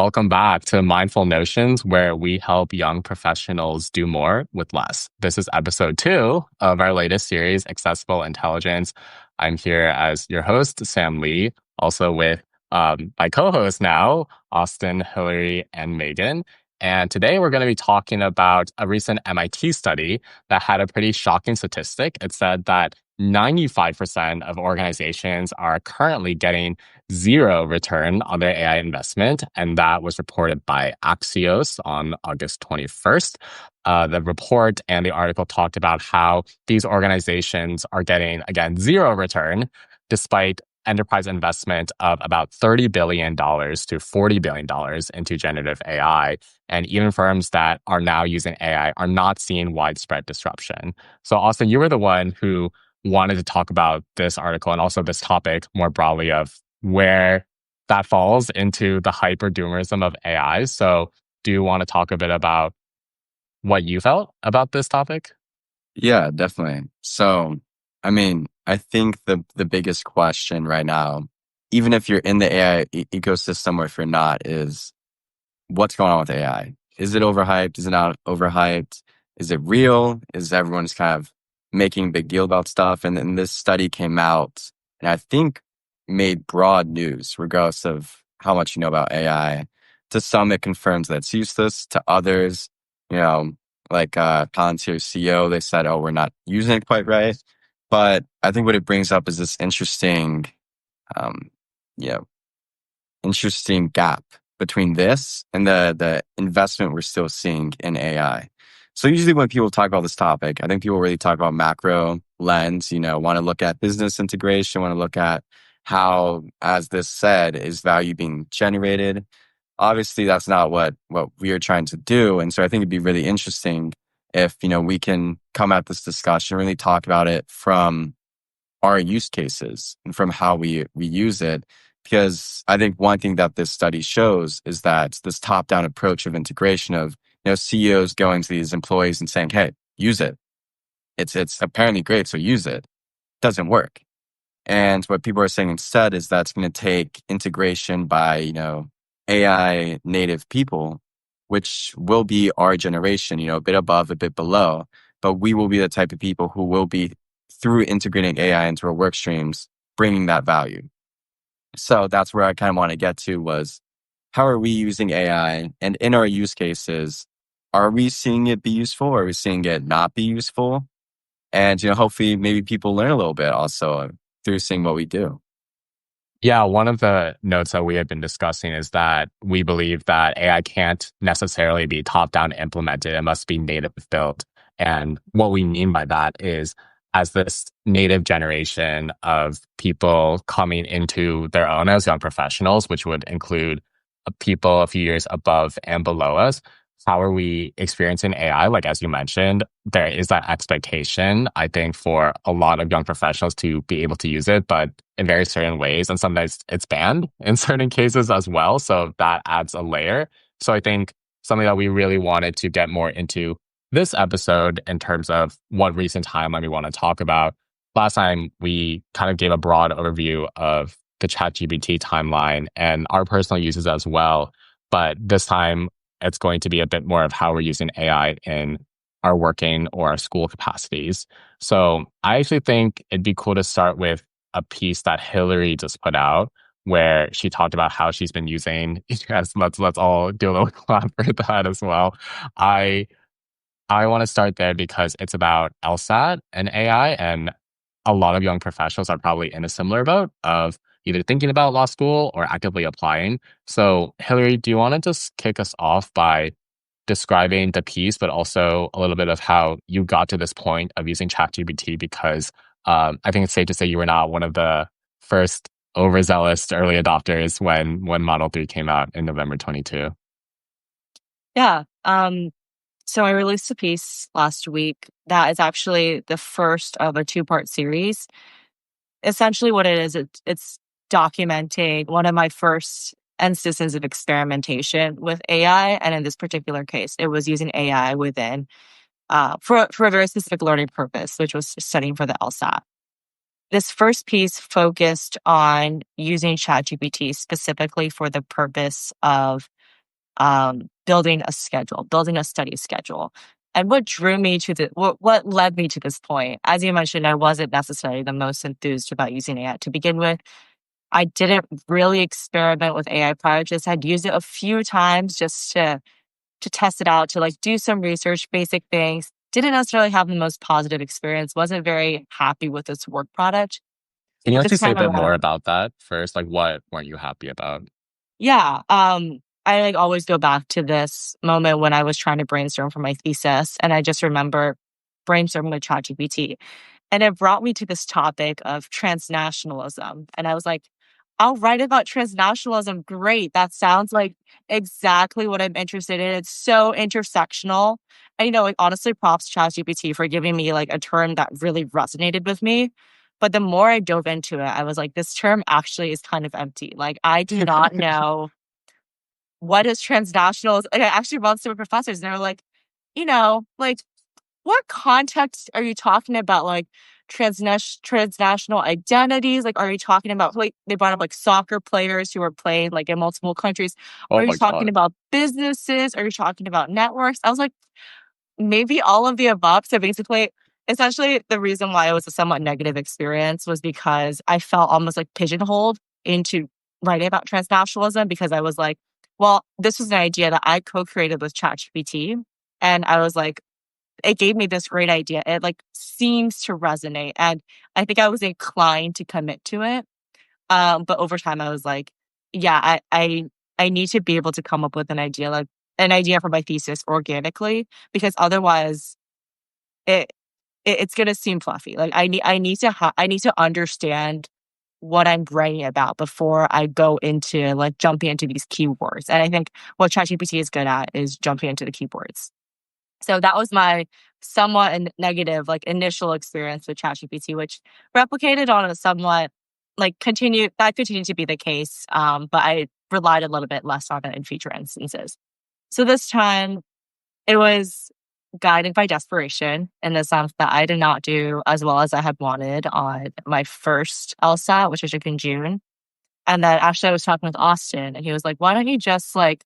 welcome back to Mindful Notions, where we help young professionals do more with less. This is episode 2 of our latest series, Accessible Intelligence. I'm here as your host, Sam Lee, also with my co-host now, Austin, Hillary, and Megan. And today we're going to be talking about a recent MIT study that had a pretty shocking statistic. It said that 95% of organizations are currently getting zero return on their AI investment, and that was reported by Axios on August 21st. The report and the article talked about how these organizations are getting, again, zero return, despite enterprise investment of about $30 billion to $40 billion into generative AI. And even firms that are now using AI are not seeing widespread disruption. So, Austin, you were the one who wanted to talk about this article and also this topic more broadly of where that falls into the hyper doomerism of AI. So do you want to talk a bit about what you felt about this topic? Yeah, definitely. I think the biggest question right now, even if you're in the AI ecosystem or if you're not, is what's going on with AI? Is it overhyped? Is it not overhyped? Is it real? Is everyone just kind of making a big deal about stuff? And then this study came out and I think made broad news regardless of how much you know about AI. To some, it confirms that it's useless. To others, you know, like Palantir's CEO, they said, oh, we're not using it quite right. But I think what it brings up is this um, you know, interesting gap between this and the investment we're still seeing in AI. So usually when people talk about this topic, I think people really talk about macro lens, want to look at business integration, want to look at how, as this said, is value being generated. Obviously, that's not what we are trying to do. And so I think it'd be really interesting if, we can come at this discussion, really talk about it from our use cases and from how we use it. Because I think one thing that this study shows is that this top-down approach of integration of CEOs going to these employees and saying, "Hey, use it. It's apparently great, so use it." Doesn't work. And what people are saying instead is that's going to take integration by AI native people, which will be our generation, a bit above, a bit below. But we will be the type of people who will be, through integrating AI into our work streams, bringing that value. So that's where I kind of want to get to was, how are we using AI? And in our use cases, are we seeing it be useful? Or are we seeing it not be useful? And, hopefully maybe people learn a little bit also through seeing what we do. Yeah, one of the notes that we have been discussing is that we believe that AI can't necessarily be top-down implemented. It must be native built. And what we mean by that is, as this native generation of people coming into their own as young professionals, which would include people a few years above and below us, how are we experiencing AI? Like, as you mentioned, there is that expectation, I think, for a lot of young professionals to be able to use it, but in very certain ways. And sometimes it's banned in certain cases as well. So that adds a layer. So I think something that we really wanted to get more into this episode in terms of what recent timeline we want to talk about. Last time, we kind of gave a broad overview of the ChatGPT timeline and our personal uses as well. But this time, it's going to be a bit more of how we're using AI in our working or our school capacities. So I actually think it'd be cool to start with a piece that Hillary just put out where she talked about how she's been using, yes, let's all do a little clap for that as well. I want to start there because it's about LSAT and AI, and a lot of young professionals are probably in a similar boat of either thinking about law school or actively applying. So, Hillary, do you want to just kick us off by describing the piece, but also a little bit of how you got to this point of using ChatGPT? Because I think it's safe to say you were not one of the first overzealous early adopters when Model 3 came out in November 22. Yeah. So I released a piece last week that is actually the first of a 2-part series. Essentially what it is, it's documenting one of my first instances of experimentation with AI. And in this particular case, it was using AI within for a very specific learning purpose, which was studying for the LSAT. This first piece focused on using ChatGPT specifically for the purpose of building a schedule, building a study schedule. And what drew me to what led me to this point, as you mentioned, I wasn't necessarily the most enthused about using AI to begin with. I didn't really experiment with AI prior to this. I'd used it a few times just to test it out, to like do some research, basic things. Didn't necessarily have the most positive experience. Wasn't very happy with this work product. Can you But this actually say a time bit more around, about that first? Like, what weren't you happy about? yeah, I like always go back to this moment when I was trying to brainstorm for my thesis, and I just remember brainstorming with ChatGPT. And it brought me to this topic of transnationalism. And I was like, I'll write about transnationalism. Great. That sounds like exactly what I'm interested in. It's so intersectional. And, like honestly, props to ChatGPT for giving me like a term that really resonated with me. But the more I dove into it, I was like, this term actually is kind of empty. Like, I do not know what is transnational. Like, I actually wrote to my professors and they were like, like what context are you talking about? Like transnational identities? Like, are you talking about like they brought up like soccer players who are playing like in multiple countries? Oh Are you my talking God. about businesses? Are you talking about networks? I was like, maybe all of the above. So basically, essentially, the reason why it was a somewhat negative experience was because I felt almost like pigeonholed into writing about transnationalism because I was like, well, this was an idea that I co-created with ChatGPT. And I was like, it gave me this great idea. It like seems to resonate. And I think I was inclined to commit to it. But over time I was like, yeah, I need to be able to come up with an idea for my thesis organically, because otherwise it, it's gonna seem fluffy. Like I need to understand what I'm writing about before I go into like jumping into these keywords. And I think what ChatGPT is good at is jumping into the keywords. So that was my somewhat negative, like initial experience with ChatGPT, which replicated on a somewhat continued to be the case. But I relied a little bit less on it in future instances. So this time it was guided by desperation in the sense that I did not do as well as I had wanted on my first LSAT, which was in June. And then actually I was talking with Austin and he was like, why don't you just like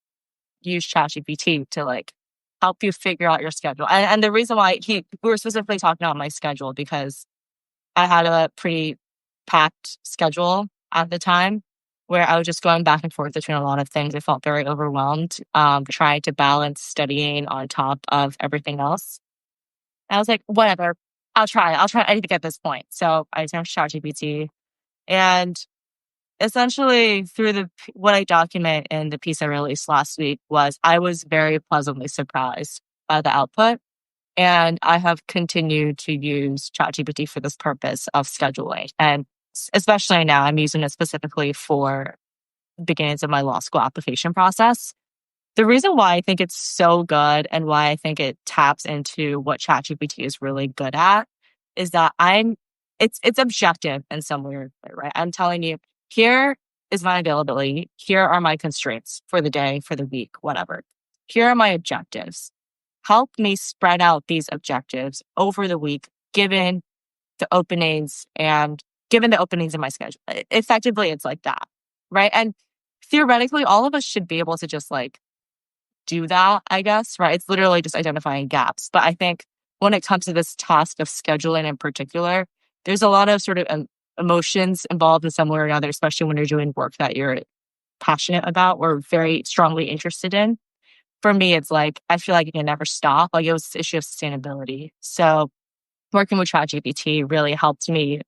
use ChatGPT to like help you figure out your schedule. And the reason why we were specifically talking about my schedule because I had a pretty packed schedule at the time where I was just going back and forth between a lot of things. I felt very overwhelmed, trying to balance studying on top of everything else. And I was like, whatever, I'll try anything at this point. So I turned to ChatGPT and essentially through what I document in the piece I released last week was I was very pleasantly surprised by the output. And I have continued to use ChatGPT for this purpose of scheduling. And especially now, I'm using it specifically for beginnings of my law school application process. The reason why I think it's so good and why I think it taps into what ChatGPT is really good at is that it's objective in some weird way, right? I'm telling you, here is my availability. Here are my constraints for the day, for the week, whatever. Here are my objectives. Help me spread out these objectives over the week, given the openings in my schedule. Effectively, it's like that, right? And theoretically, all of us should be able to just like do that, I guess, right? It's literally just identifying gaps. But I think when it comes to this task of scheduling in particular, there's a lot of sort of emotions involved in some way or another, especially when you're doing work that you're passionate about or very strongly interested in. For me, it's like, I feel like it can never stop. Like it was this issue of sustainability. So working with ChatGPT really helped me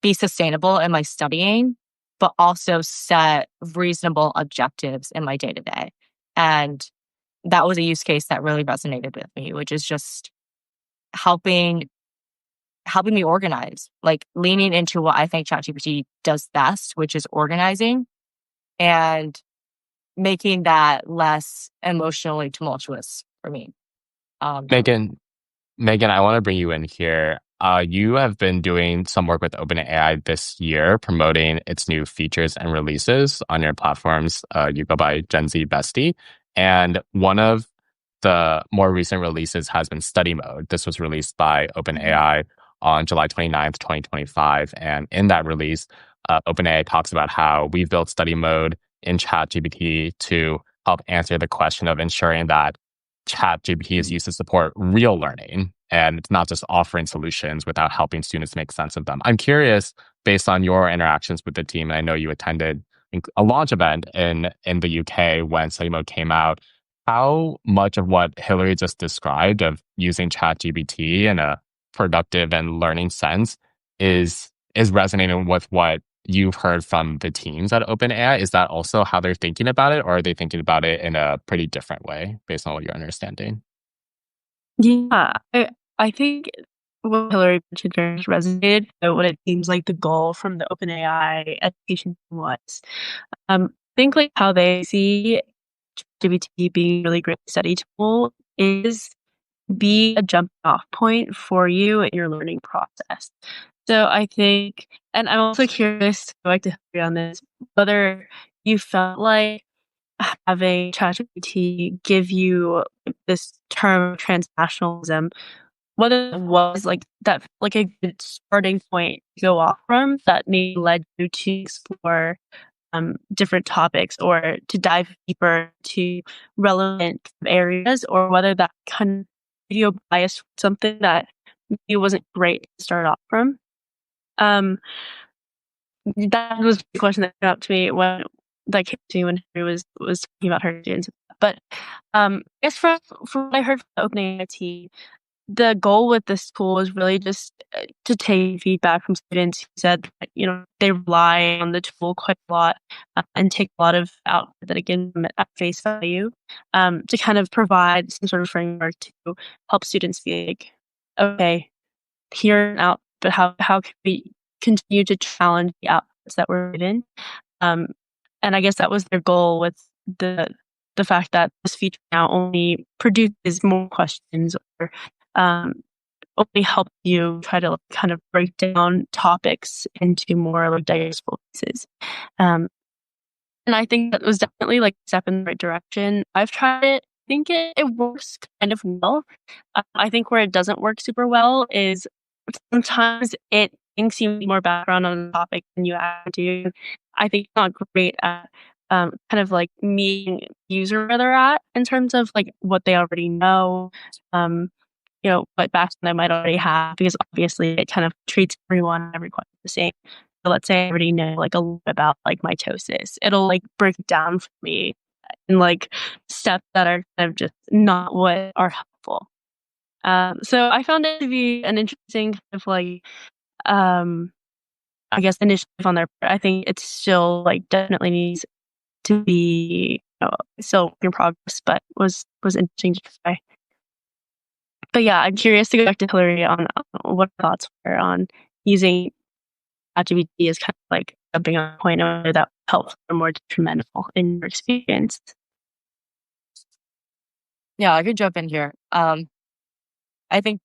be sustainable in my studying, but also set reasonable objectives in my day to day. And that was a use case that really resonated with me, which is just helping me organize, like leaning into what I think ChatGPT does best, which is organizing and making that less emotionally tumultuous for me. Megan, I want to bring you in here. You have been doing some work with OpenAI this year, promoting its new features and releases on your platforms. You go by Gen Z Bestie. And one of the more recent releases has been Study Mode. This was released by OpenAI on July 29th, 2025. And in that release, OpenAI talks about how we've built Study Mode in ChatGPT to help answer the question of ensuring that ChatGPT is used to support real learning and it's not just offering solutions without helping students make sense of them. I'm curious, based on your interactions with the team, and I know you attended a launch event in the UK when study mode came out, how much of what Hillary just described of using ChatGPT in a productive and learning sense is resonating with what you've heard from the teams at OpenAI? Is that also how they're thinking about it, or are they thinking about it in a pretty different way based on what you're understanding? Yeah, I think what Hillary mentioned very much resonated, what it seems like the goal from the OpenAI education was. I think like how they see ChatGPT being a really great study tool is be a jumping off point for you in your learning process. So I think, and I'm also curious to go back to Hillary on this, whether you felt like having ChatGPT give you this term transnationalism, whether it was like that, like a good starting point to go off from that maybe led you to explore different topics or to dive deeper to relevant areas, or whether that kind of video bias something that maybe wasn't great to start off from. That was the question that came up to me when Harry was talking about her students. But I guess from what I heard from the opening IT, the goal with this tool was really just to take feedback from students who said that, they rely on the tool quite a lot and take a lot of output that it gives them at face value, to kind of provide some sort of framework to help students be like, okay, here and out, but how can we continue to challenge the outputs that we're given? And I guess that was their goal with the fact that this feature now only produces more questions, or only help you try to kind of break down topics into more like digestible pieces. And I think that was definitely like a step in the right direction. I've tried it. I think it works kind of well. I think where it doesn't work super well is sometimes it thinks you need more background on the topic than you actually do. I think it's not great at kind of like meeting user where they're at in terms of like what they already know, what background they might already have, because obviously it kind of treats every question the same. So let's say I already know like a little bit about like mitosis. It'll like break it down for me in like steps that are kind of just not what are helpful. So I found it to be an interesting kind of like, I guess, initiative on their part. I think it's still like definitely needs to be still in progress, but was interesting to try. But yeah, I'm curious to go back to Hillary on what her thoughts were on using ChatGPT as kind of like jumping on point, or whether that helps or more detrimental in your experience. Yeah, I could jump in here. I think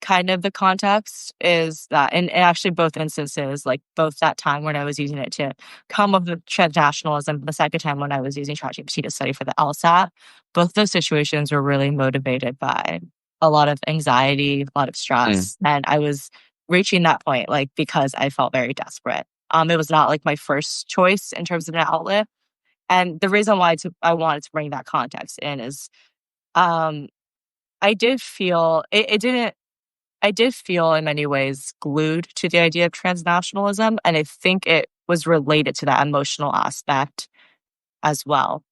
kind of the context is that, and actually both instances, like both that time when I was using it to come up with transnationalism, the second time when I was using ChatGPT to study for the LSAT, both those situations were really motivated by a lot of anxiety, a lot of stress. And I was reaching that point, like, because I felt very desperate. It was not like my first choice in terms of an outlet. And the reason why I wanted to bring that context in is, I did feel I did feel in many ways glued to the idea of transnationalism. And I think it was related to that emotional aspect as well,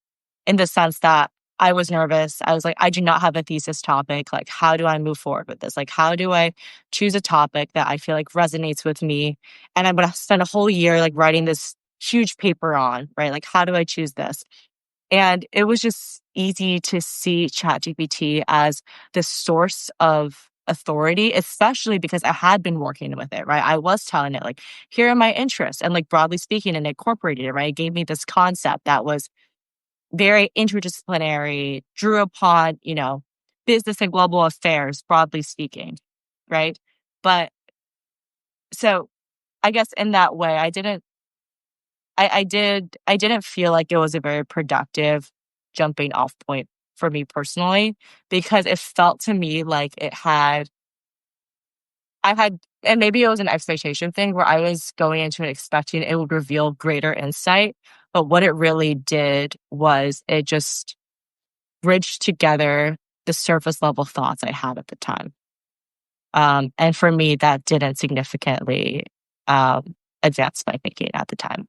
in the sense that I was nervous. I was like, I do not have a thesis topic. Like, how do I move forward with this? Like, how do I choose a topic that I feel like resonates with me? And I'm going to spend a whole year like writing this huge paper on, right? Like, how do I choose this? And it was just easy to see ChatGPT as the source of authority, especially because I had been working with it, right? I was telling it, like, here are my interests. And like broadly speaking, and incorporated it, right? It gave me this concept that was very interdisciplinary, drew upon, business and global affairs, broadly speaking, right? But so I guess in that way, I didn't feel like it was a very productive jumping off point for me personally, because it felt to me like I had and maybe it was an expectation thing where I was going into it expecting it would reveal greater insight, but what it really did was it just bridged together the surface level thoughts I had at the time. And for me, that didn't significantly advance my thinking at the time.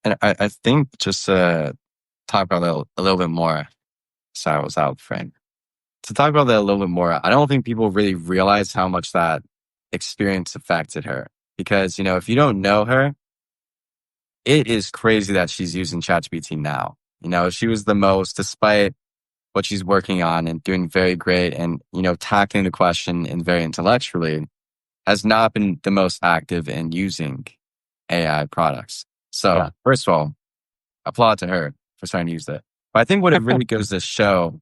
And I think just to talk about that a little bit more. Sorry, I was out of frame. To talk about that a little bit more, I don't think people really realize how much that experience affected her. Because, if you don't know her, it is crazy that she's using ChatGPT now. She was the most, despite what she's working on and doing very great and, tackling the question and very intellectually, has not been the most active in using AI products. So, Yeah. first of all, applaud to her for starting to use that. But I think what it really goes to show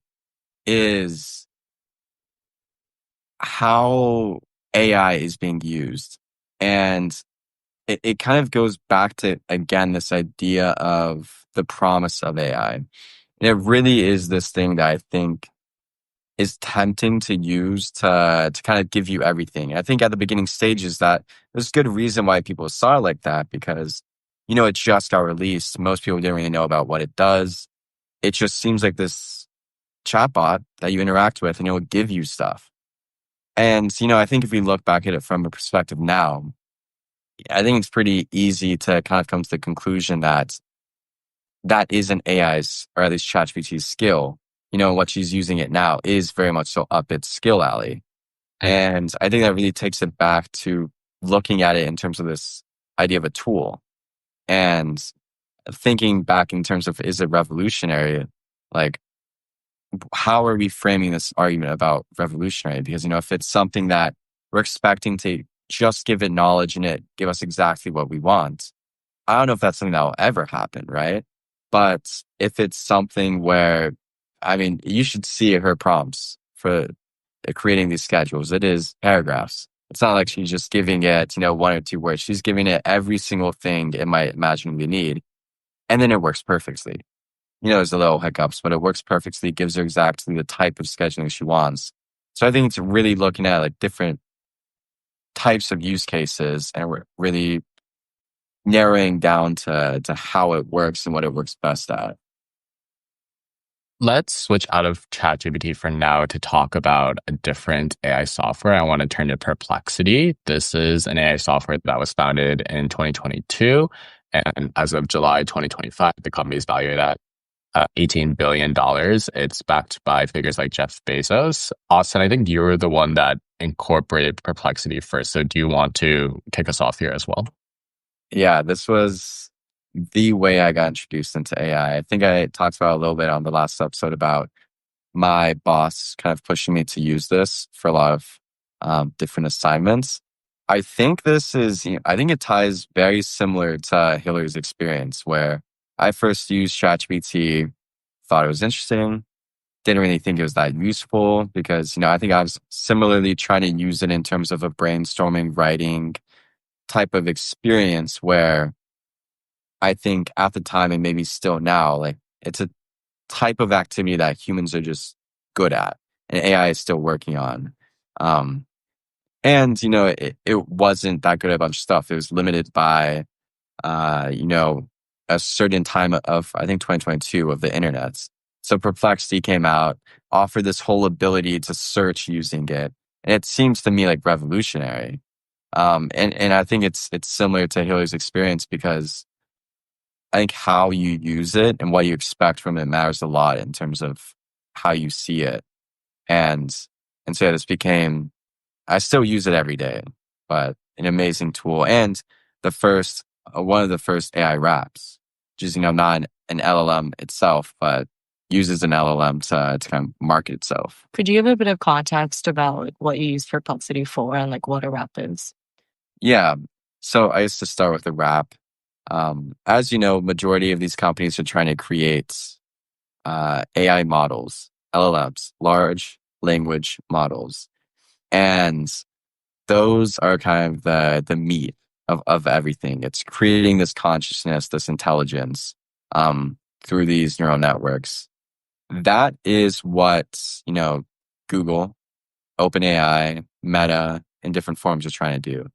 is how AI is being used. And it kind of goes back to, again, this idea of the promise of AI. And it really is this thing that I think is tempting to use to kind of give you everything. And I think at the beginning stages that there's good reason why people saw it like that because, it just got released. Most people didn't really know about what it does. It just seems like this chatbot that you interact with and it will give you stuff. And, I think if we look back at it from a perspective now, I think it's pretty easy to kind of come to the conclusion that that isn't AI's, or at least ChatGPT's skill. What she's using it now is very much so up its skill alley. And I think that really takes it back to looking at it in terms of this idea of a tool and thinking back in terms of, is it revolutionary? Like, how are we framing this argument about revolutionary? Because, if it's something that we're expecting to just give it knowledge and it give us exactly what we want, I don't know if that's something that will ever happen, right? But if it's something where, you should see her prompts for creating these schedules. It is paragraphs. It's not like she's just giving it, one or two words. She's giving it every single thing it might imagine we need. And then it works perfectly. There's a little hiccups, but it works perfectly. It gives her exactly the type of scheduling she wants. So I think it's really looking at like different types of use cases and we're really narrowing down to how it works and what it works best at. Let's switch out of ChatGPT for now to talk about a different AI software. I want to turn to Perplexity. This is an AI software that was founded in 2022. And as of July 2025, the company is valued at $18 billion. It's backed by figures like Jeff Bezos. Austin, I think you were the one that incorporated Perplexity first. So do you want to kick us off here as well? Yeah, this was the way I got introduced into AI. I think I talked about a little bit on the last episode about my boss kind of pushing me to use this for a lot of different assignments. I think this is, I think it ties very similar to Hillary's experience where I first used ChatGPT, thought it was interesting, didn't really think it was that useful because, I think I was similarly trying to use it in terms of a brainstorming, writing type of experience where I think at the time and maybe still now, like it's a type of activity that humans are just good at and AI is still working on. And, it wasn't that good at a bunch of stuff. It was limited by, a certain time of, I think, 2022 of the internet. So Perplexity came out, offered this whole ability to search using it. And it seems to me like revolutionary. And I think it's similar to Hillary's experience because I think how you use it and what you expect from it matters a lot in terms of how you see it. And so this became, I still use it every day, but an amazing tool. And one of the first AI wraps, which is, not an LLM itself, but uses an LLM to kind of market itself. Could you give a bit of context about what you use Perplexity for and like what a wrap is? Yeah. So I used to start with a wrap. As you know, majority of these companies are trying to create AI models, LLMs, large language models. And those are kind of the meat of everything. It's creating this consciousness, this intelligence through these neural networks. That is what, Google, OpenAI, Meta, in different forms are trying to do.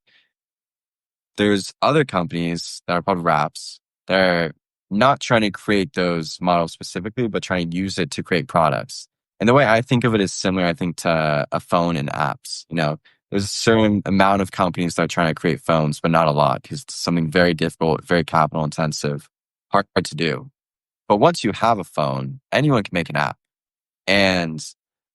There's other companies that are called wraps that are not trying to create those models specifically, but trying to use it to create products. And the way I think of it is similar, I think, to a phone and apps. There's a certain amount of companies that are trying to create phones, but not a lot because it's something very difficult, very capital intensive, hard to do. But once you have a phone, anyone can make an app. And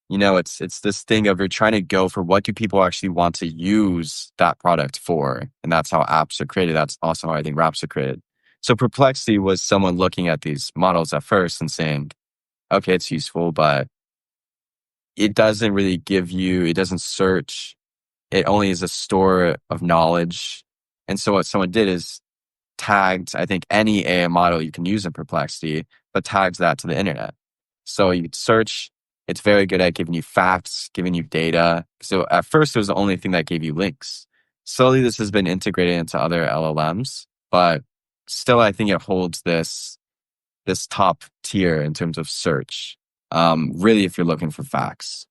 it's this thing of you're trying to go for what do people actually want to use that product for. And that's how apps are created. That's also how I think wraps are created. So Perplexity was someone looking at these models at first and saying, okay, it's useful, but it doesn't really it doesn't search. It only is a store of knowledge. And so what someone did is tagged, I think, any AI model you can use in Perplexity, but tags that to the internet. So you search, it's very good at giving you facts, giving you data. So at first, it was the only thing that gave you links. Slowly, this has been integrated into other LLMs, but still, I think it holds this top tier in terms of search, really, if you're looking for facts.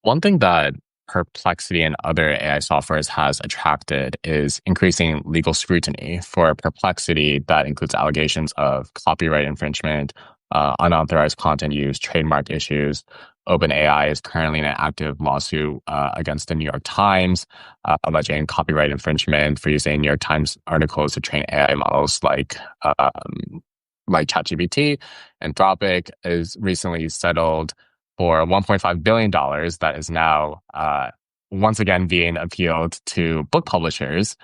One thing that Perplexity and other AI softwares has attracted is increasing legal scrutiny. For Perplexity, that includes allegations of copyright infringement, unauthorized content use, trademark issues. OpenAI is currently in an active lawsuit against the New York Times, alleging copyright infringement for using New York Times articles to train AI models like ChatGPT. Anthropic is recently settled for $1.5 billion that is now once again being appealed to book publishers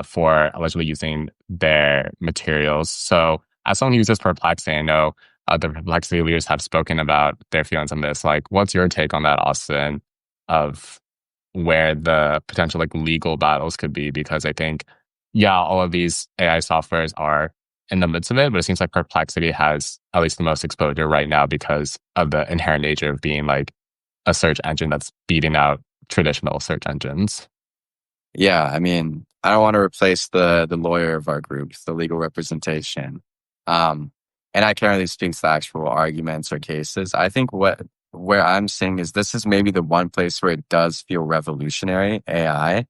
for allegedly using their materials. So as someone who uses Perplexity, I know the Perplexity leaders have spoken about their feelings on this. Like, what's your take on that, Austin, of where the potential legal battles could be? Because I think, all of these AI softwares are in the midst of it, but it seems like Perplexity has at least the most exposure right now because of the inherent nature of being a search engine that's beating out traditional search engines. Yeah, I mean, I don't want to replace the lawyer of our group, the legal representation. And I can't really speak to the actual arguments or cases. I think where I'm saying is this is maybe the one place where it does feel revolutionary, AI,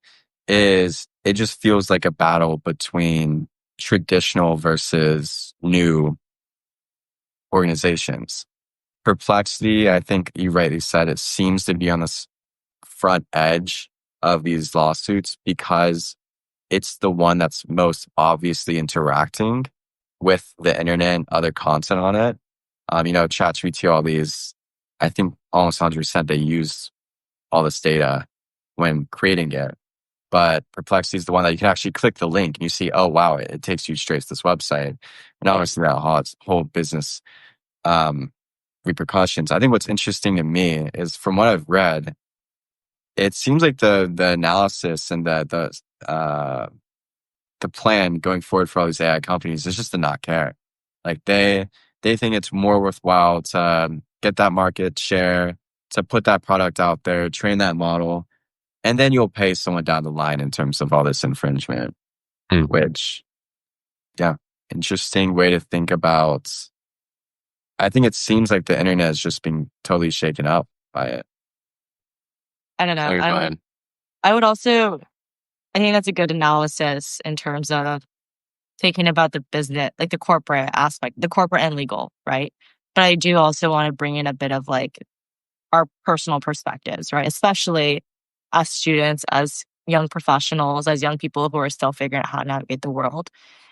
is it just feels like a battle between traditional versus new organizations. Perplexity, I think you rightly said, it seems to be on this front edge of these lawsuits because it's the one that's most obviously interacting with the internet and other content on it. ChatGPT, all these, I think almost 100% they use all this data when creating it. But Perplexity is the one that you can actually click the link and you see, oh, wow, it takes you straight to this website. And obviously that whole business repercussions. I think what's interesting to me is from what I've read, it seems like the analysis and the plan going forward for all these AI companies is just to not care. Like they think it's more worthwhile to get that market share, to put that product out there, train that model, and then you'll pay someone down the line in terms of all this infringement, which, interesting way to think about. I think it seems like the internet is just being totally shaken up by it. I don't know. Okay, go ahead. I would also, I think that's a good analysis in terms of thinking about the business, like the corporate aspect, the corporate and legal, right? But I do also want to bring in a bit of our personal perspectives, right? Especially as students, as young professionals, as young people who are still figuring out how to navigate the world.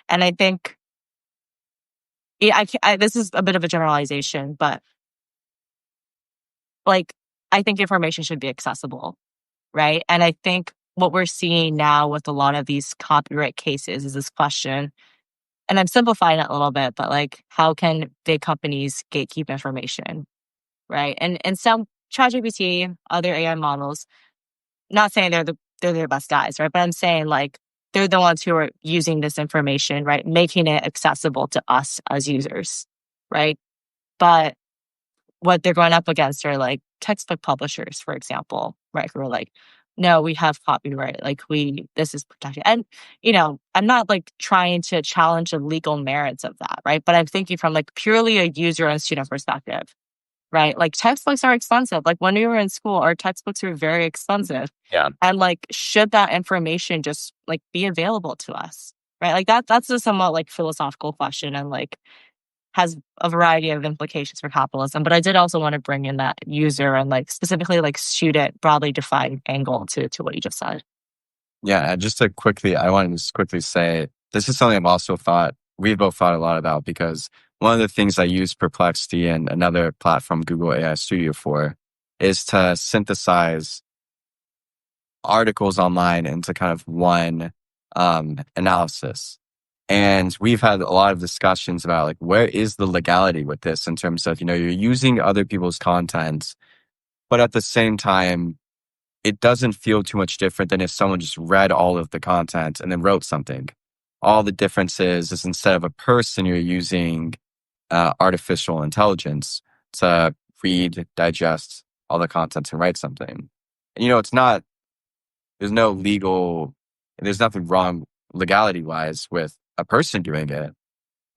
And I think, this is a bit of a generalization, but I think information should be accessible, right? And I think what we're seeing now with a lot of these copyright cases is this question, and I'm simplifying it a little bit, but how can big companies gatekeep information, right? And some ChatGPT, other AI models, not saying they're the best guys, right? But I'm saying they're the ones who are using this information, right? Making it accessible to us as users, right? But what they're going up against are textbook publishers, for example, right? Who are no, we have copyright. This is protected. And, I'm not trying to challenge the legal merits of that, right? But I'm thinking from purely a user and student perspective. right? Like textbooks are expensive. Like when we were in school, our textbooks were very expensive. Yeah. And like, should that information just like be available to us? Right. Like that's a somewhat like philosophical question and like has a variety of implications for capitalism. But I did also want to bring in that user and like specifically like student broadly defined angle to what you just said. Yeah, I wanted to just quickly say, this is something we've both thought a lot about, because one of the things I use Perplexity and another platform, Google AI Studio, for is to synthesize articles online into kind of one analysis. And we've had a lot of discussions about like, where is the legality with this in terms of, you're using other people's content, but at the same time, it doesn't feel too much different than if someone just read all of the content and then wrote something. All the difference is instead of a person, you're using artificial intelligence to read, digest all the content and write something. And, it's not, there's nothing wrong legality wise with a person doing it.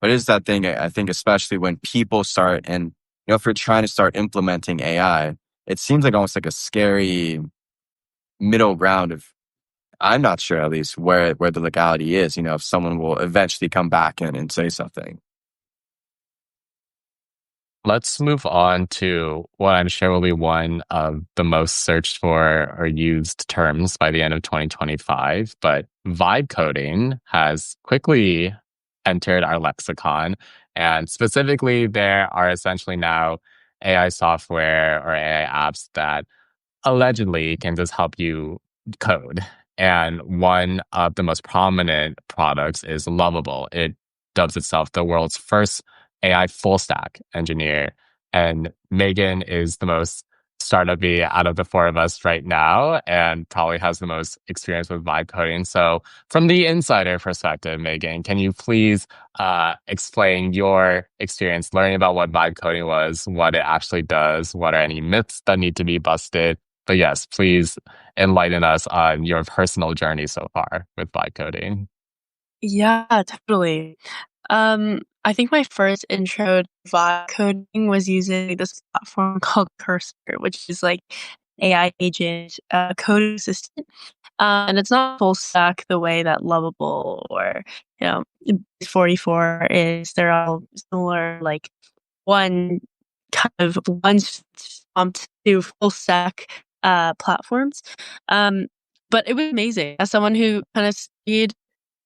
But it is that thing, I think, especially when people start, and, if we're trying to start implementing AI, it seems like almost like a scary middle ground of, I'm not sure at least where the legality is, if someone will eventually come back and say something. Let's move on to what I'm sure will be one of the most searched for or used terms by the end of 2025. But vibe coding has quickly entered our lexicon. And specifically, there are essentially now AI software or AI apps that allegedly can just help you code. And one of the most prominent products is Lovable. It dubs itself the world's first AI full stack engineer. And Magan is the most startup-y out of the four of us right now and probably has the most experience with vibe coding. So from the insider perspective, Magan, can you please explain your experience learning about what vibe coding was, what it actually does, what are any myths that need to be busted? But yes, please enlighten us on your personal journey so far with vibe coding. Yeah, totally. I think my first intro to vibe coding was using this platform called Cursor, which is like AI agent code assistant. And it's not full stack the way that Lovable or 44 is. They're all similar, like one one swamped to full stack platforms. But it was amazing. As someone who kind of studied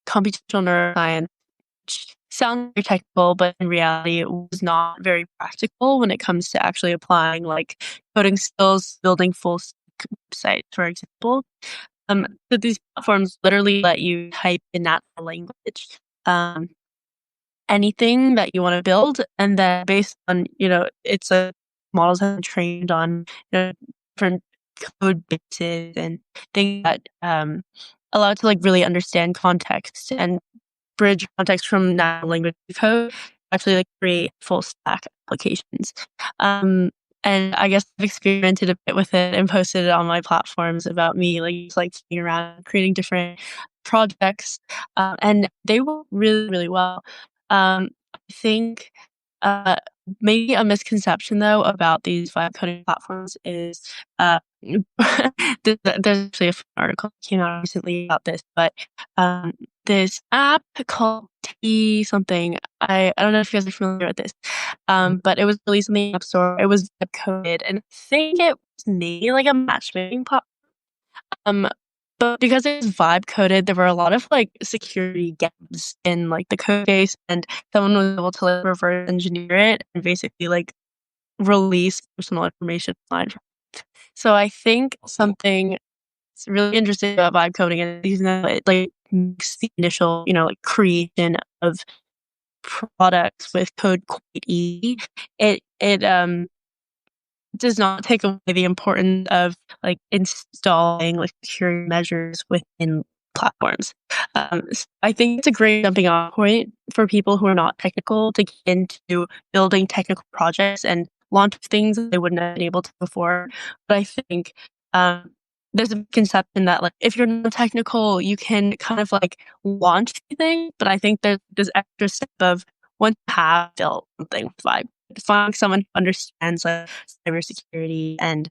computational neuroscience, which sounds very technical, but in reality, it was not very practical when it comes to actually applying like coding skills, building full sites, for example. So these platforms literally let you type in natural language, anything that you want to build, and then based on it's a models have been trained on different code bases and things that allow it to like really understand context and bridge context from natural language code, actually like create full stack applications. And I guess I've experimented a bit with it and posted it on my platforms about me, like just like playing around, creating different projects, and they work really, really well. I think uh, maybe a misconception though about these vibe coding platforms is there's actually a fun article that came out recently about this, but this app called T something. I don't know if you guys are familiar with this, but it was released in the App Store. It was web coded, and I think it was maybe like a matchmaking platform. But because it was vibe coded, there were a lot of like security gaps in like the code base, and someone was able to like reverse engineer it and basically like release personal information online. So I think something that's really interesting about vibe coding is it like makes the initial like creation of products with code quite easy. It does not take away the importance of like installing like security measures within platforms. So I think it's a great jumping off point for people who are not technical to get into building technical projects and launch things that they wouldn't have been able to before. But I think there's a conception that like if you're not technical, you can kind of like launch things. But I think there's this extra step of once you have built something with Vibe finding someone who understands like cybersecurity and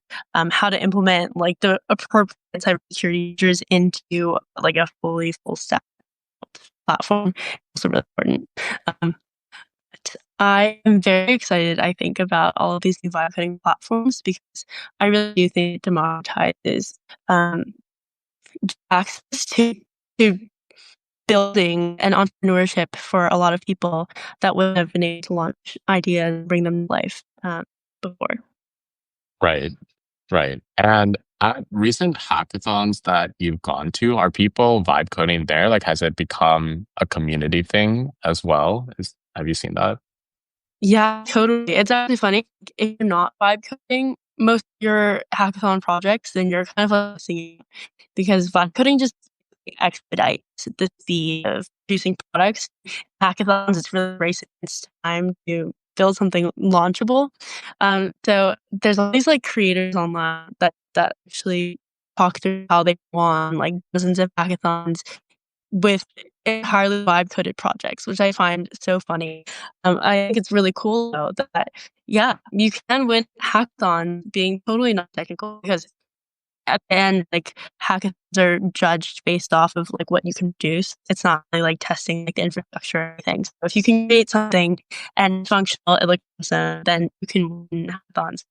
how to implement like the appropriate cybersecurity features into like a fully full stack platform is also really important. But I am very excited, I think, about all of these new vibe coding platforms because I really do think it democratizes access to building and entrepreneurship for a lot of people that wouldn't have been able to launch ideas and bring them to life before. Right. Right. And at recent hackathons that you've gone to, are people vibe coding there? Like, has it become a community thing as well? Have you seen that? Yeah, totally. It's actually funny. If you're not vibe coding most of your hackathon projects, then you're kind of like singing because vibe coding just expedites the speed of producing products. Hackathons, it's really racing against time to build something launchable. So there's all these like creators online that actually talk through how they won like dozens of hackathons with entirely vibe coded projects, which I find so funny. I think it's really cool though that yeah, you can win hackathon being totally not technical because at the end, like hackathons are judged based off of like what you can produce. It's not really like testing like the infrastructure or anything. So if you can create something and it's functional, it looks awesome, then you can win hackathons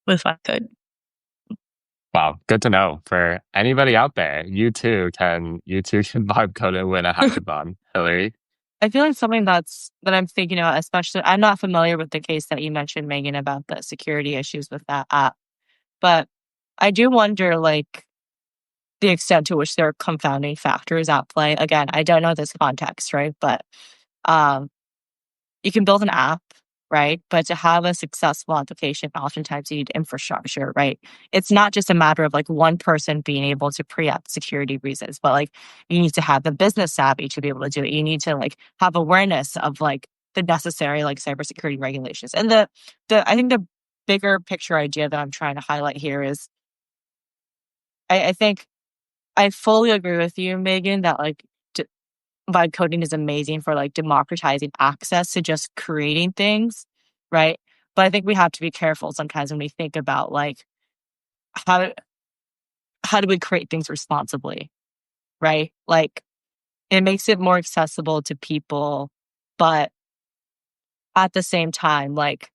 with vibe code. Wow, good to know. For anybody out there, you too can vibe code and win a hackathon. Hillary? I feel like something that I'm thinking about, especially, I'm not familiar with the case that you mentioned, Megan, about the security issues with that app, but I do wonder, like, the extent to which there are confounding factors at play. Again, I don't know this context, right? But um, you can build an app, right? But to have a successful application, oftentimes you need infrastructure, right? It's not just a matter of like one person being able to preempt security reasons, but like you need to have the business savvy to be able to do it. You need to like have awareness of like the necessary like cybersecurity regulations. And the I think the bigger picture idea that I'm trying to highlight here is I think I fully agree with you, Megan, that like vibe coding is amazing for like democratizing access to just creating things, right? But I think we have to be careful sometimes when we think about like how how do we create things responsibly, right? Like it makes it more accessible to people, but at the same time, like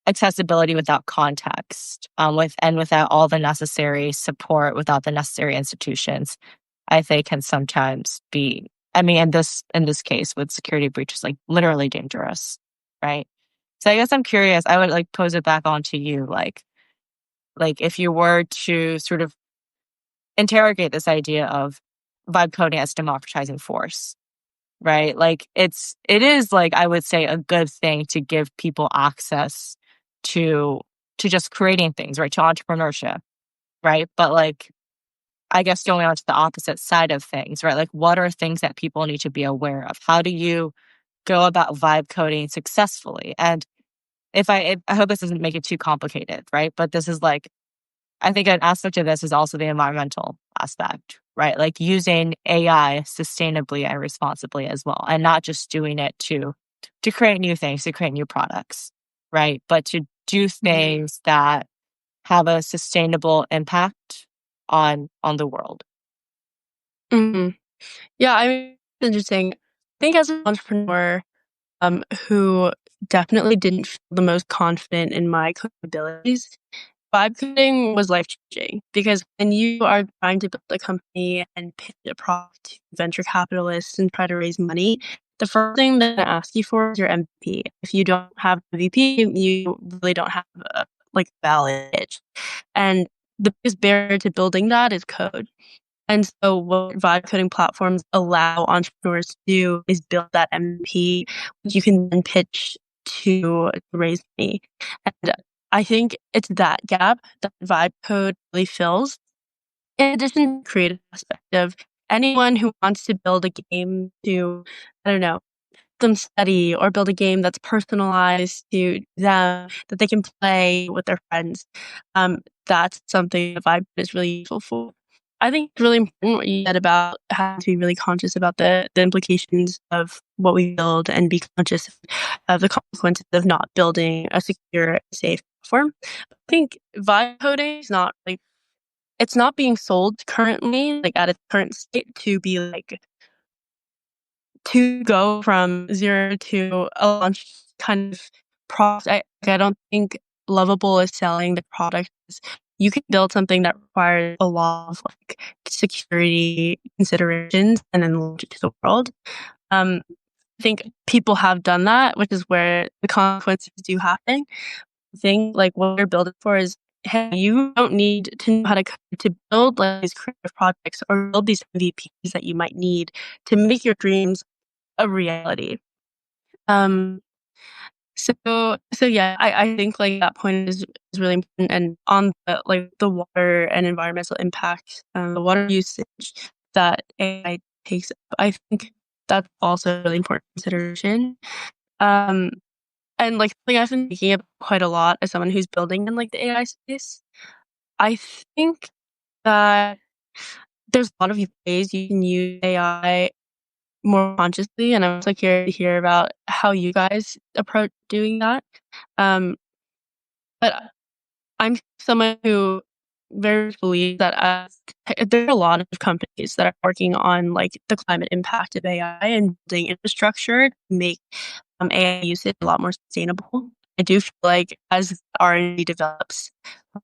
accessibility without context, without all the necessary support, without the necessary institutions, I think can sometimes be. I mean, in this case with security breaches, like literally dangerous, right? So I guess I'm curious. I would like pose it back onto you, like if you were to sort of interrogate this idea of vibe coding as democratizing force, right? Like it is like I would say a good thing to give people access to just creating things, right? To entrepreneurship, right? But like I guess going on to the opposite side of things, right? Like what are things that people need to be aware of? How do you go about vibe coding successfully? And I hope this doesn't make it too complicated, right? But this is like I think an aspect of this is also the environmental aspect, right? Like using AI sustainably and responsibly as well, and not just doing it to create new things, to create new products, right? But to do things that have a sustainable impact on the world. Mm-hmm. Yeah, I mean, it's interesting. I think as an entrepreneur, who definitely didn't feel the most confident in my capabilities, vibe coding was life changing because when you are trying to build a company and pitch a product to venture capitalists and try to raise money, the first thing they're going to ask you for is your MVP. If you don't have MVP, you really don't have a like valid pitch. And the biggest barrier to building that is code. And so what vibe coding platforms allow entrepreneurs to do is build that MVP, which you can then pitch to raise money. And I think it's that gap that vibe code really fills. In addition to the creative aspect of anyone who wants to build a game to, I don't know, them study or build a game that's personalized to them that they can play with their friends. That's something that vibe is really useful for. I think it's really important what you said about having to be really conscious about the implications of what we build and be conscious of the consequences of not building a secure, safe platform. I think vibe coding is not like, it's not being sold currently, like at its current state, to be like, to go from zero to a launch kind of product. I don't think Lovable is selling the product. You can build something that requires a lot of like security considerations and then launch it to the world. I think people have done that, which is where the consequences do happen. I think like what you're building for is, hey, you don't need to know how to build like these creative projects or build these MVPs that you might need to make your dreams a reality. Um, so yeah, I think like that point is really important. And on the like the water and environmental impact, the water usage that AI takes up, I think that's also a really important consideration. And like something I've been thinking about quite a lot as someone who's building in like the AI space. I think that there's a lot of ways you can use AI more consciously, and I'm also curious to hear about how you guys approach doing that. Um, but I'm someone who very much believes that there are a lot of companies that are working on like the climate impact of AI and building infrastructure to make AI usage a lot more sustainable. I do feel like as R&D develops,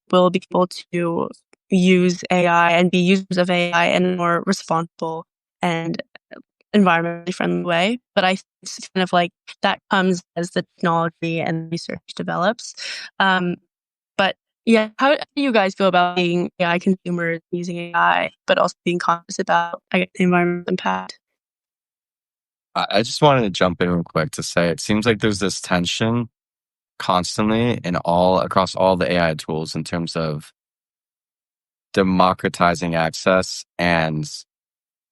we'll be able to use AI and be users of AI in a more responsible and environmentally friendly way. But I think it's kind of like that comes as the technology and research develops. But yeah, how do you guys go about being AI consumers using AI, but also being conscious about, I guess, the environmental impact? I just wanted to jump in real quick to say it seems like there's this tension constantly in all across all the AI tools in terms of democratizing access and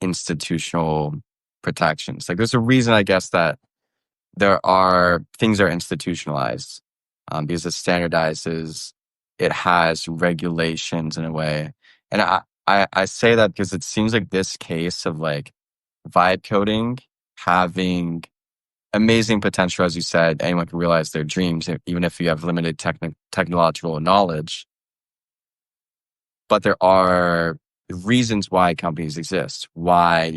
institutional protections. Like there's a reason, I guess, that there are things are institutionalized because it standardizes, it has regulations in a way. And I say that because it seems like this case of like vibe coding having amazing potential, as you said, anyone can realize their dreams, even if you have limited technological knowledge. But there are reasons why companies exist, why,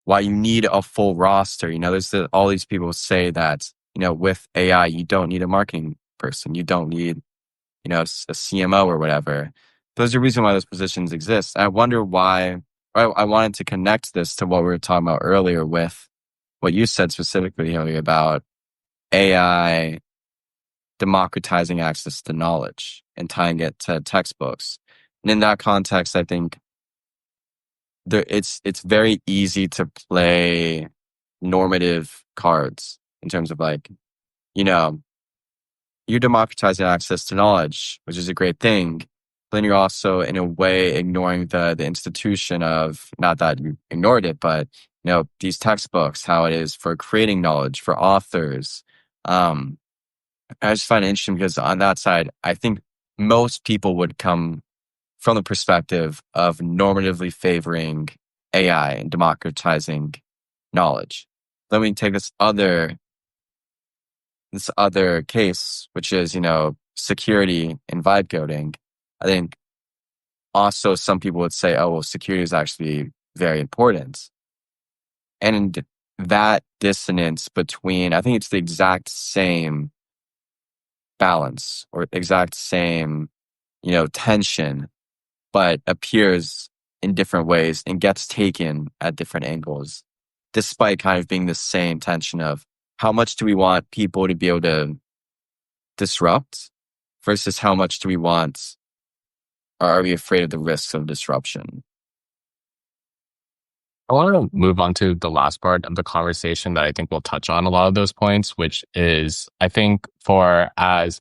why you need a full roster. There's all these people say that, with AI, you don't need a marketing person. You don't need, a CMO or whatever. There's a reason why those positions exist. I wonder why. I wanted to connect this to what we were talking about earlier with what you said specifically, Haley, about AI democratizing access to knowledge and tying it to textbooks. And in that context, I think it's very easy to play normative cards in terms of like, you're democratizing access to knowledge, which is a great thing. But then you're also, in a way, ignoring the institution of, not that you ignored it, but these textbooks, how it is for creating knowledge for authors. I just find it interesting because on that side, I think most people would come from the perspective of normatively favoring AI and democratizing knowledge. Then we take this other case, which is, security and vibe coding. I think also some people would say, oh, well, security is actually very important. And that dissonance between, I think it's the exact same balance or exact same, tension, but appears in different ways and gets taken at different angles, despite kind of being the same tension of how much do we want people to be able to disrupt versus how much do we want, or are we afraid of the risks of disruption? I want to move on to the last part of the conversation that I think will touch on a lot of those points, which is, I think, for as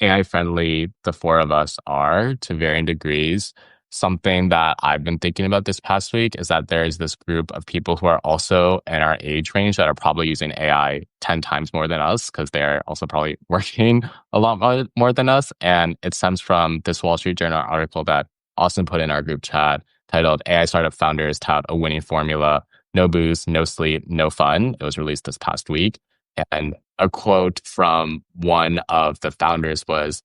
AI friendly the four of us are to varying degrees, something that I've been thinking about this past week is that there is this group of people who are also in our age range that are probably using AI 10 times more than us because they're also probably working a lot more than us. And it stems from this Wall Street Journal article that Austin put in our group chat titled AI Startup Founders Tout a Winning Formula: No booze, no sleep, no fun. It was released this past week. And a quote from one of the founders was,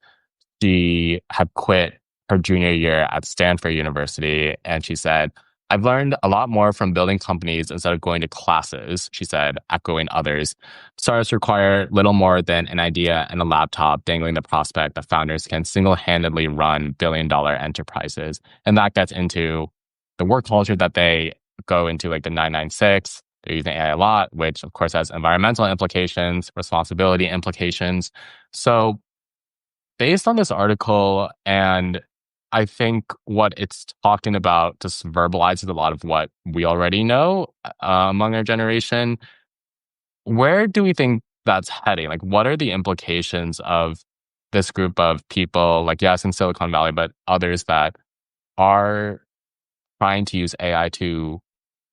she had quit her junior year at Stanford University. And she said, I've learned a lot more from building companies instead of going to classes, she said, echoing others. Startups require little more than an idea and a laptop dangling the prospect that founders can single-handedly run billion-dollar enterprises. And that gets into the work culture that they go into, like the 996. They're using AI a lot, which of course has environmental implications, responsibility implications. So based on this article, and I think what it's talking about just verbalizes a lot of what we already know among our generation. Where do we think that's heading? Like, what are the implications of this group of people, like, yes, in Silicon Valley, but others that are trying to use AI to,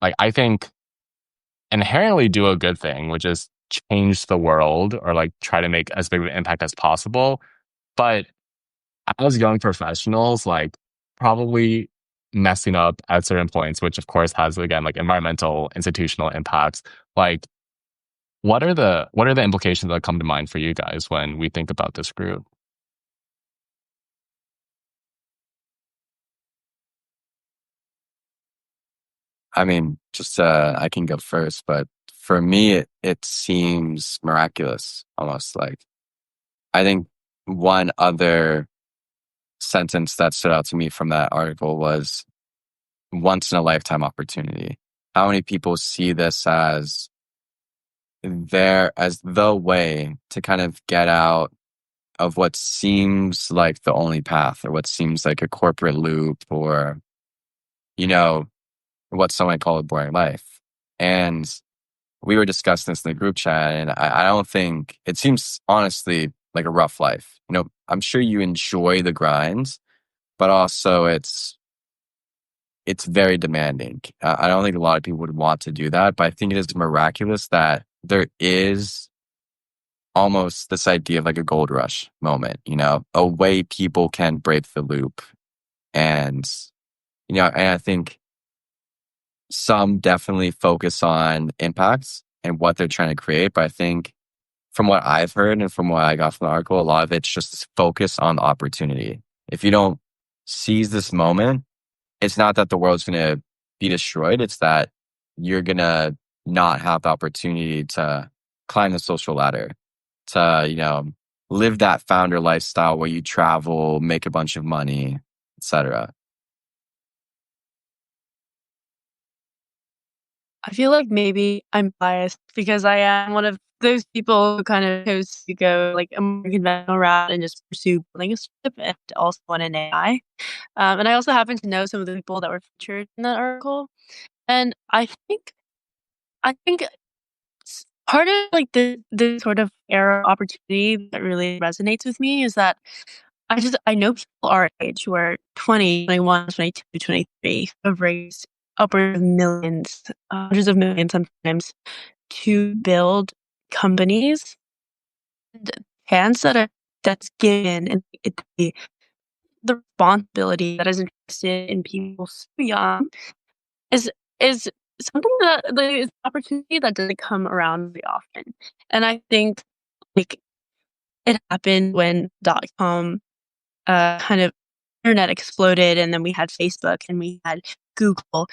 like, I think inherently do a good thing, which is change the world or like try to make as big of an impact as possible. But as young professionals, like probably messing up at certain points, which of course has again like environmental, institutional impacts. Like, what are the implications that come to mind for you guys when we think about this group? I mean, just I can go first, but for me, it seems miraculous, almost like. I think one other sentence that stood out to me from that article was once in a lifetime opportunity. How many people see this as the way to kind of get out of what seems like the only path, or what seems like a corporate loop, or, you know, what some might call a boring life. And we were discussing this in the group chat, and I don't think it seems honestly like a rough life. I'm sure you enjoy the grind, but also it's very demanding. I don't think a lot of people would want to do that, but I think it is miraculous that there is almost this idea of like a gold rush moment, a way people can break the loop. And, and I think some definitely focus on impacts and what they're trying to create. But I think from what I've heard and from what I got from the article, a lot of it's just focus on the opportunity. If you don't seize this moment, it's not that the world's going to be destroyed. It's that you're going to not have the opportunity to climb the social ladder, to, live that founder lifestyle where you travel, make a bunch of money, etc. I feel like maybe I'm biased because I am one of those people who kind of chose to go like a more conventional route and just pursue building a startup and also on an AI. And I also happen to know some of the people that were featured in that article. And I think part of like the sort of era of opportunity that really resonates with me is that I know people our age who are 20, 21, 22, 23 have raised upwards of millions, hundreds of millions sometimes to build companies. And the chance that's given, and the responsibility that is invested in people so young is something that is an opportunity that doesn't come around very often. And I think like it happened when .com kind of internet exploded, and then we had Facebook and we had Google.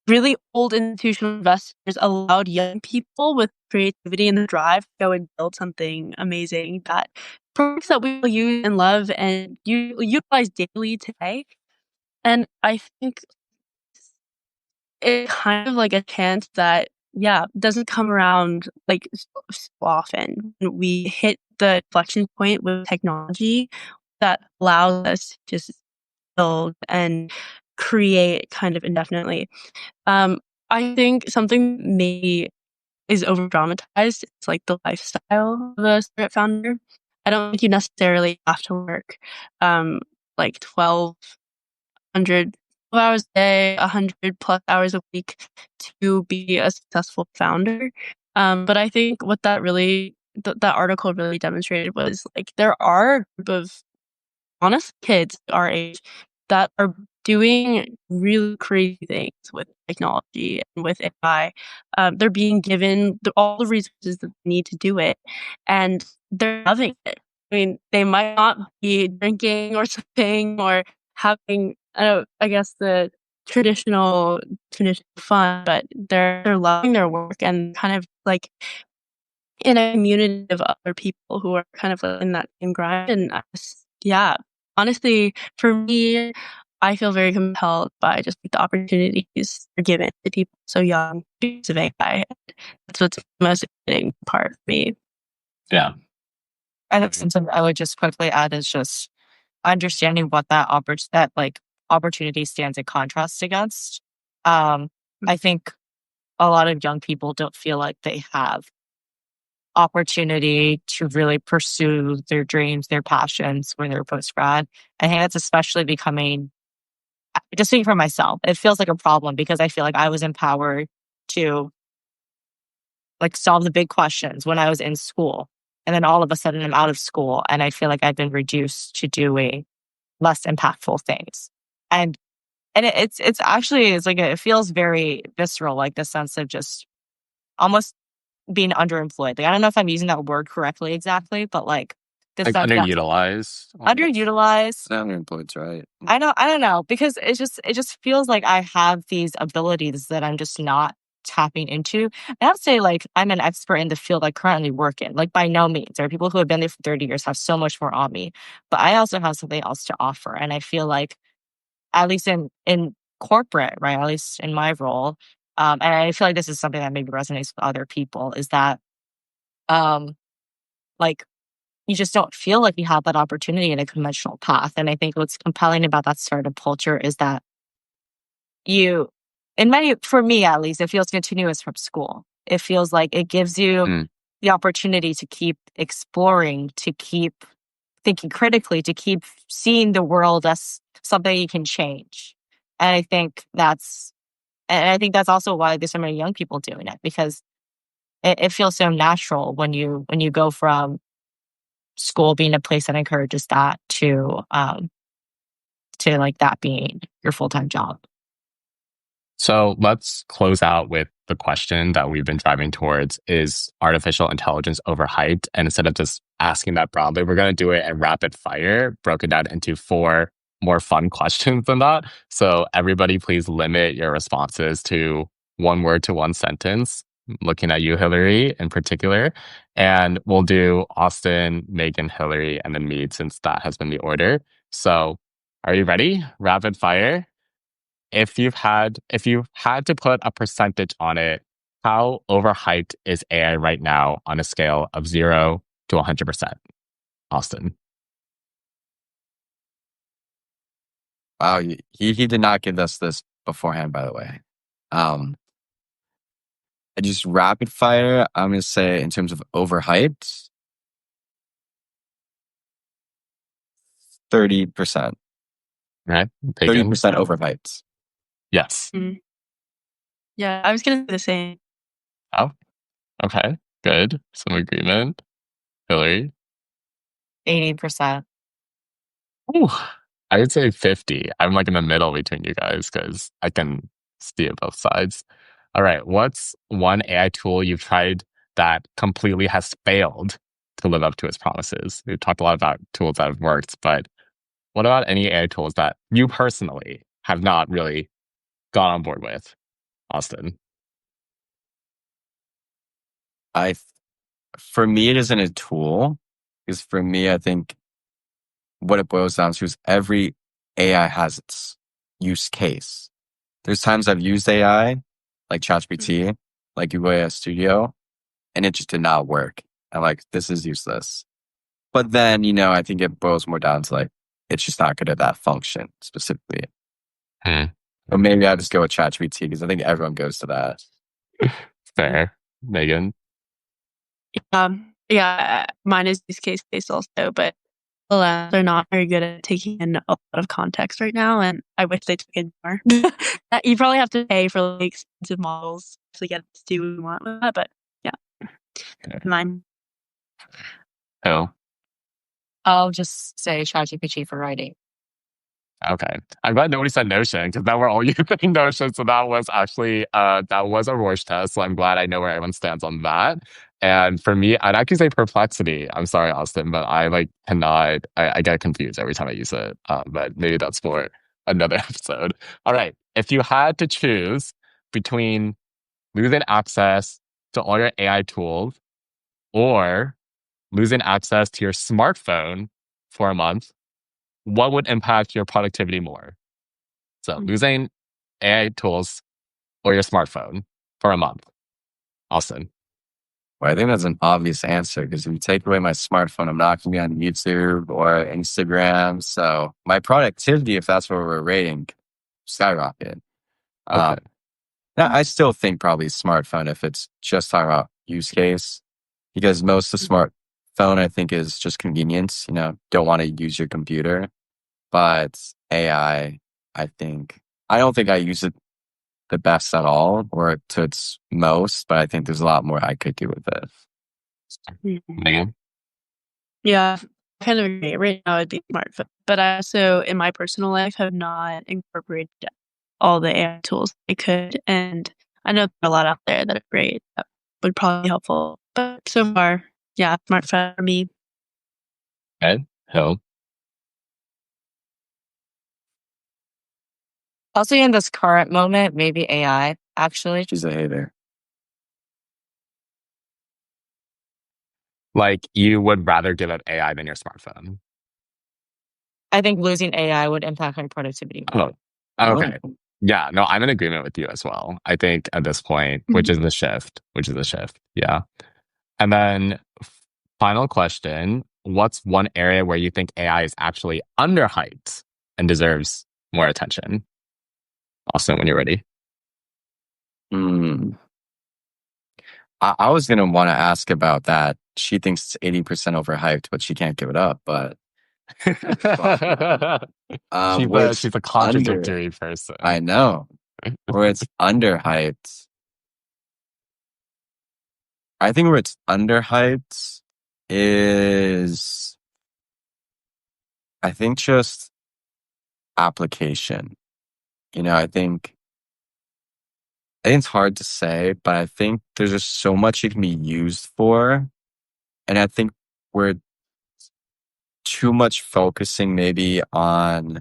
Really old institutional investors allowed young people with creativity and the drive to go and build something amazing, that products that we will use and love and utilize daily today. And I think it's kind of like a chance that, yeah, doesn't come around like so often. We hit the inflection point with technology that allows us to just build and create kind of indefinitely. I think something maybe is over dramatized. It's like the lifestyle of a startup founder. I don't think you necessarily have to work like 12 hours a day, 100 plus hours a week to be a successful founder. But I think what that article really demonstrated was like there are a group of honestly kids our age that are doing really crazy things with technology and with AI. They're being given all the resources that they need to do it, and they're loving it. I mean, they might not be drinking or something or having, I guess, the traditional fun, but they're loving their work and kind of like in a community of other people who are kind of in that same grind. And yeah, honestly, for me, I feel very compelled by just like the opportunities are given to people so young because of AI. That's what's the most exciting part for me. Yeah. I think something I would just quickly add is just understanding what that opportunity stands in contrast against. I think a lot of young people don't feel like they have opportunity to really pursue their dreams, their passions when they're post grad. I think that's especially becoming, just speaking for myself, it feels like a problem because I feel like I was empowered to like solve the big questions when I was in school. And then all of a sudden I'm out of school and I feel like I've been reduced to doing less impactful things. And it's actually it feels very visceral, like the sense of just almost being underemployed. Like I don't know if I'm using that word correctly exactly, but like the Like sense that underutilized. underutilized. Underemployed's right. I don't know because it just feels like I have these abilities that I'm just not tapping into. I have to say like I'm an expert in the field I currently work in. Like by no means. There are people who have been there for 30 years have so much more on me. But I also have something else to offer. And I feel like at least in corporate, right? At least in my role. And I feel like this is something that maybe resonates with other people is that like you just don't feel like you have that opportunity in a conventional path. And I think what's compelling about that startup culture is that you, for me at least, it feels continuous from school. It feels like it gives you Mm. the opportunity to keep exploring, to keep thinking critically, to keep seeing the world as something you can change. And I think that's also why there's so many young people doing it because it feels so natural when you go from school being a place that encourages that to like that being your full-time job. So let's close out with the question that we've been driving towards. Is artificial intelligence overhyped? And instead of just asking that broadly, we're going to do it in rapid fire, broken down into 4 more fun questions than that. So everybody please limit your responses to 1 word to 1 sentence. Looking at you, Hillary, in particular. And we'll do Austin, Megan, Hillary, and then me, since that has been the order. So are you ready? Rapid fire. If you had to put a percentage on it, how overhyped is AI right now on a scale of 0 to 100%? Austin. Wow, he did not give us this beforehand, by the way. I just rapid fire. I'm gonna say in terms of overhyped, 30%. Right? 30% overhyped. Yes. Mm. Yeah, I was gonna say the same. Oh, okay. Good. Some agreement. Hillary? 80%. Ooh, I would say 50. I'm like in the middle between you guys because I can see it both sides. All right. What's one AI tool you've tried that completely has failed to live up to its promises? We've talked a lot about tools that have worked, but what about any AI tools that you personally have not really gone on board with, Austin? For me, it isn't a tool because for me, I think what it boils down to is every AI has its use case. There's times I've used AI, like ChatGPT, like Google AI Studio, and it just did not work. I'm like, this is useless. But then, I think it boils more down to like, it's just not good at that function specifically. Hmm. But maybe I just go with ChatGPT because I think everyone goes to that. Fair. Megan? Yeah, mine is use case based also, but they're not very good at taking in a lot of context right now, and I wish they took in more. You probably have to pay for like expensive models to get to do what you want with that, but yeah, Okay. mine. Oh. I'll just say ChatGPT for writing. Okay. I'm glad nobody said Notion because now we're all using Notion. So that was actually that was a Rorsch test. So I'm glad I know where everyone stands on that. And for me, I'd actually say Perplexity. I'm sorry, Austin, but I like cannot. I get confused every time I use it. But maybe that's for another episode. All right. If you had to choose between losing access to all your AI tools or losing access to your smartphone for a month, what would impact your productivity more? So losing AI tools or your smartphone for a month. Austin. Well, I think that's an obvious answer because if you take away my smartphone, I'm not going to be on YouTube or Instagram. So my productivity, if that's what we're rating, skyrocket. Okay. Now, I still think probably smartphone if it's just talking about use case, because most of the smartphone, I think, is just convenience. Don't want to use your computer. But AI, I don't think I use it the best at all or to its most, but I think there's a lot more I could do with it. Megan? Yeah, I kind of agree. Right now it'd be smartphone. But I also, in my personal life, have not incorporated all the AI tools I could. And I know there are a lot out there that are great that would probably be helpful. But so far, yeah, smartphone for me. Ed? Hill? Also, in this current moment, maybe AI, actually. She's a hater. Like you would rather give up AI than your smartphone. I think losing AI would impact my productivity more. Oh, okay. Yeah, no, I'm in agreement with you as well. I think at this point, which is the shift. Yeah. And then final question, what's one area where you think AI is actually underhyped and deserves more attention? Austin, when you're ready. I was going to want to ask about that. She thinks it's 80% overhyped, but she can't give it up. But she's a contradictory person. I know. Where it's underhyped. I think where it's underhyped is, I think, just application. I think it's hard to say, but I think there's just so much it can be used for. And I think we're too much focusing maybe on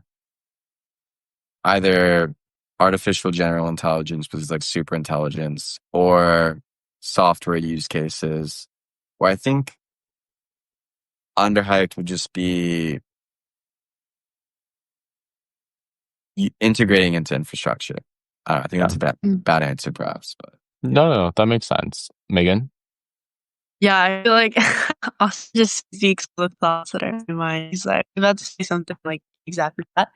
either artificial general intelligence, which is like super intelligence, or software use cases, where I think underhyped would just be integrating into infrastructure. I think that's a bad answer, perhaps. But no, that makes sense. Megan? Yeah, I feel like Austin just speaks the thoughts that are in my mind. He's like about to say something like exactly that.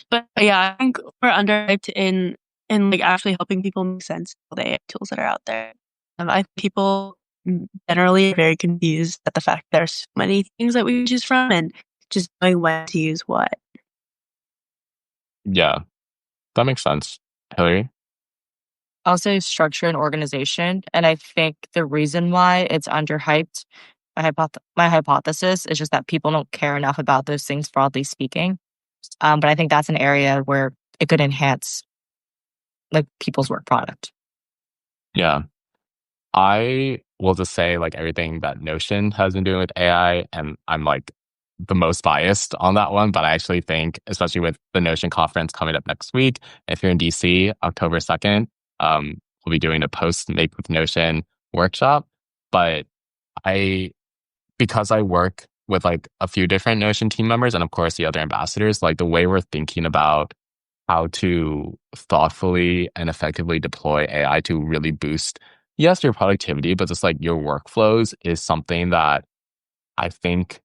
But yeah, I think we're underhyped in like actually helping people make sense of the AI tools that are out there. I think people generally are very confused at the fact there's so many things that we choose from and just knowing when to use what. Yeah, that makes sense. Hillary? I'll say structure and organization. And I think the reason why it's underhyped, my hypothesis is just that people don't care enough about those things, broadly speaking. But I think that's an area where it could enhance like people's work product. Yeah. I will just say like everything that Notion has been doing with AI, and I'm like the most biased on that one, but I actually think, especially with the Notion conference coming up next week, if you're in DC, October 2nd, we'll be doing a post Make with Notion workshop. But because I work with like a few different Notion team members and of course the other ambassadors, like the way we're thinking about how to thoughtfully and effectively deploy AI to really boost, yes, your productivity, but just like your workflows is something that I think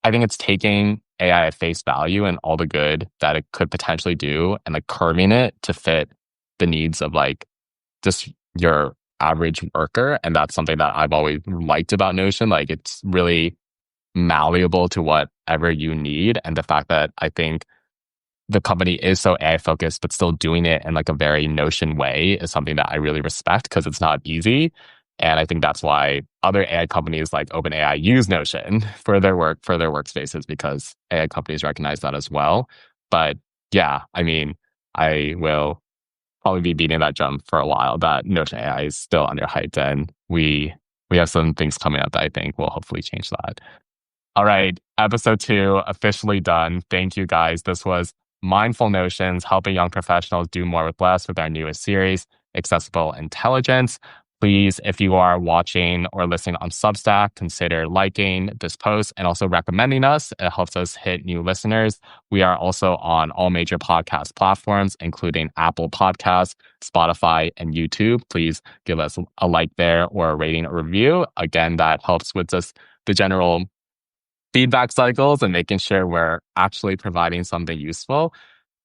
it's taking AI at face value and all the good that it could potentially do and like curving it to fit the needs of like just your average worker. And that's something that I've always liked about Notion. Like it's really malleable to whatever you need. And the fact that I think the company is so AI focused, but still doing it in like a very Notion way is something that I really respect because it's not easy. And I think that's why other AI companies like OpenAI use Notion for their workspaces, because AI companies recognize that as well. But yeah, I mean, I will probably be beating that drum for a while that Notion AI is still underhyped, and we have some things coming up that I think will hopefully change that. All right, episode 2 officially done. Thank you guys. This was Mindful Notions, helping young professionals do more with less, with our newest series, Accessible Intelligence. Please, if you are watching or listening on Substack, consider liking this post and also recommending us. It helps us hit new listeners. We are also on all major podcast platforms, including Apple Podcasts, Spotify, and YouTube. Please give us a like there or a rating or review. Again, that helps with just the general feedback cycles and making sure we're actually providing something useful.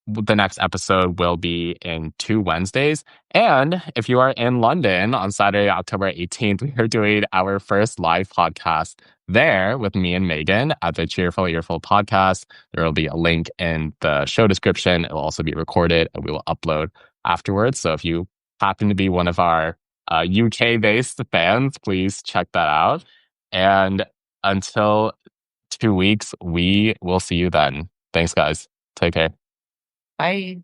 The next episode will be in 2 Wednesdays. And if you are in London on Saturday, October 18th, we are doing our first live podcast there with me and Magan at the Cheerful Earful podcast. There will be a link in the show description. It will also be recorded and we will upload afterwards. So if you happen to be one of our UK-based fans, please check that out. And until 2 weeks, we will see you then. Thanks, guys. Take care. Bye.